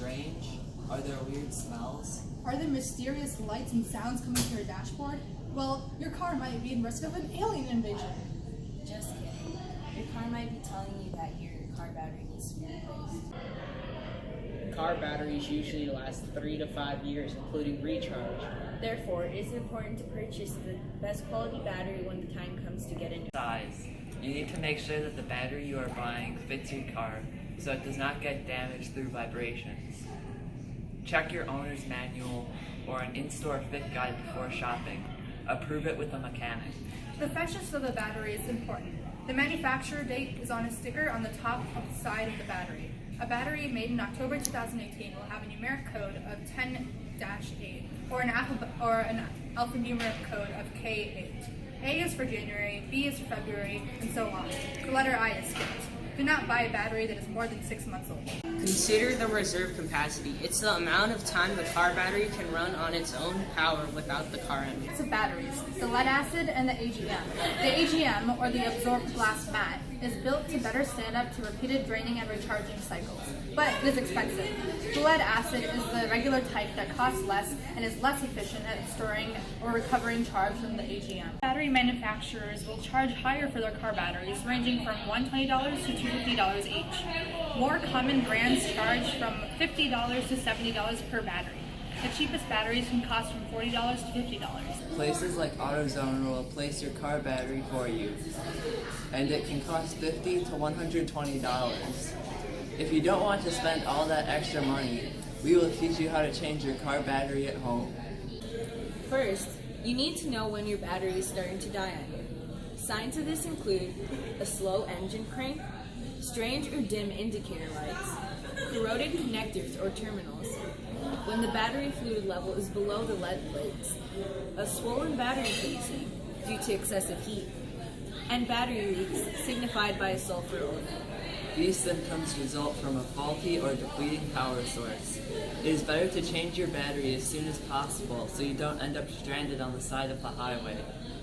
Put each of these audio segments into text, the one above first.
strange? Are there weird smells? Are there mysterious lights and sounds coming from your dashboard? Well, your car might be in risk of an alien invasion. Just kidding. Your car might be telling you that your car battery needs to be replaced. Car batteries usually last 3 to 5 years, including recharge. Therefore, it is important to purchase the best quality battery when the time comes to get a new. Size. You need to make sure that the battery you are buying fits your car so it does not get damaged through vibrations. Check your owner's manual or an in-store fit guide before shopping. Approve it with a mechanic. The freshness of the battery is important. The manufacturer date is on a sticker on the top of the side of the battery. A battery made in October 2018 will have a numeric code of 10-8 or an alphanumeric code of K8. A is for January, B is for February, and so on. The letter I is skipped. Do not buy a battery that is more than 6 months old. Consider the reserve capacity. It's the amount of time the car battery can run on its own power without the car engine. Types of batteries, the lead acid and the AGM. The AGM, or the absorbed glass mat, is built to better stand up to repeated draining and recharging cycles, but it is expensive. The lead acid is the regular type that costs less and is less efficient at storing or recovering charge than the AGM. Battery manufacturers will charge higher for their car batteries, ranging from $120 to $250 each. More common brands charge from $50 to $70 per battery. The cheapest batteries can cost from $40 to $50. Places like AutoZone will replace your car battery for you, and it can cost $50 to $120. If you don't want to spend all that extra money, we will teach you how to change your car battery at home. First, you need to know when your battery is starting to die on you. Signs of this include a slow engine crank, strange or dim indicator lights, corroded connectors or terminals, when the battery fluid level is below the lead plates, a swollen battery casing due to excessive heat, and battery leaks signified by a sulfur odor. These symptoms result from a faulty or depleting power source. It is better to change your battery as soon as possible so you don't end up stranded on the side of the highway.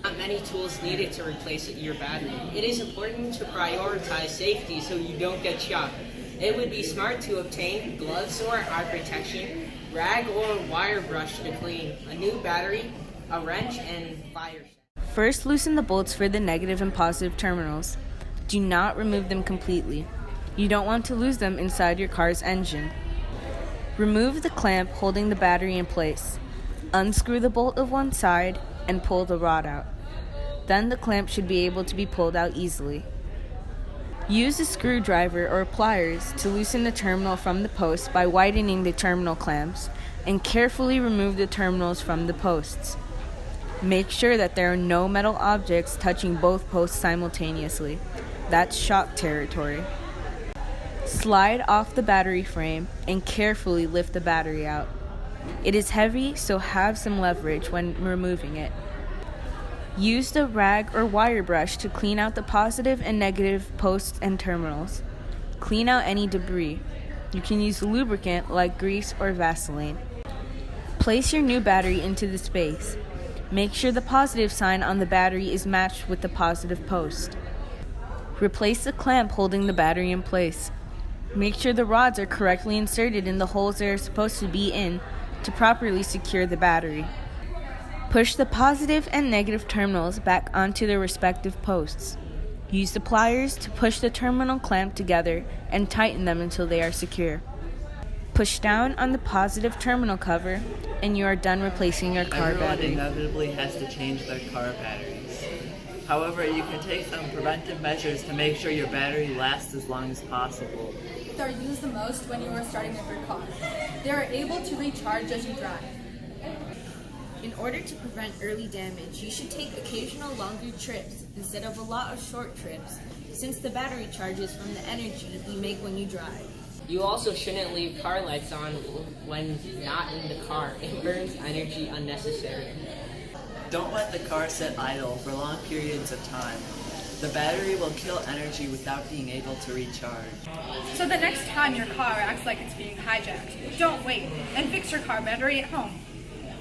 Not many tools needed to replace your battery. It is important to prioritize safety so you don't get shocked. It would be smart to obtain gloves or eye protection, rag or wire brush to clean, a new battery, a wrench, and fire set. First, loosen the bolts for the negative and positive terminals. Do not remove them completely. You don't want to lose them inside your car's engine. Remove the clamp holding the battery in place. Unscrew the bolt of one side and pull the rod out. Then the clamp should be able to be pulled out easily. Use a screwdriver or pliers to loosen the terminal from the post by widening the terminal clamps and carefully remove the terminals from the posts. Make sure that there are no metal objects touching both posts simultaneously. That's shock territory. Slide off the battery frame and carefully lift the battery out. It is heavy, so have some leverage when removing it. Use the rag or wire brush to clean out the positive and negative posts and terminals. Clean out any debris. You can use lubricant like grease or Vaseline. Place your new battery into the space. Make sure the positive sign on the battery is matched with the positive post. Replace the clamp holding the battery in place. Make sure the rods are correctly inserted in the holes they are supposed to be in to properly secure the battery. Push the positive and negative terminals back onto their respective posts. Use the pliers to push the terminal clamp together and tighten them until they are secure. Push down on the positive terminal cover and you are done replacing your car battery. Everyone inevitably has to change their car batteries. However, you can take some preventive measures to make sure your battery lasts as long as possible. They are used the most when you are starting up your car. They are able to recharge as you drive. In order to prevent early damage, you should take occasional longer trips instead of a lot of short trips, since the battery charges from the energy you make when you drive. You also shouldn't leave car lights on when not in the car. It burns energy unnecessarily. Don't let the car sit idle for long periods of time. The battery will kill energy without being able to recharge. So the next time your car acts like it's being hijacked, don't wait and fix your car battery at home.